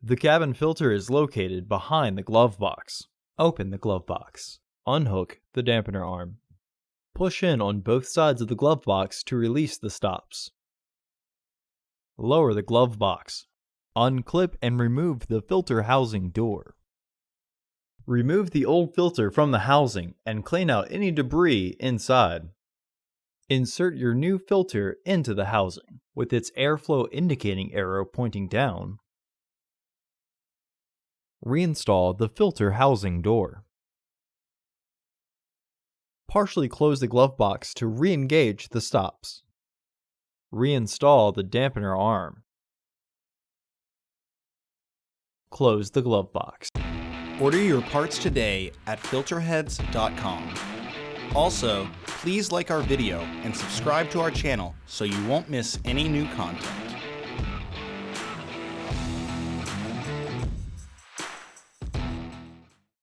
The cabin filter is located behind the glove box. Open the glove box. Unhook the dampener arm. Push in on both sides of the glove box to release the stops. Lower the glove box. Unclip and remove the filter housing door. Remove the old filter from the housing and clean out any debris inside. Insert your new filter into the housing, with its airflow indicating arrow pointing down. Reinstall the filter housing door. Partially close the glove box to re-engage the stops. Reinstall the dampener arm. Close the glove box. Order your parts today at filterheads.com. Also, please like our video and subscribe to our channel so you won't miss any new content.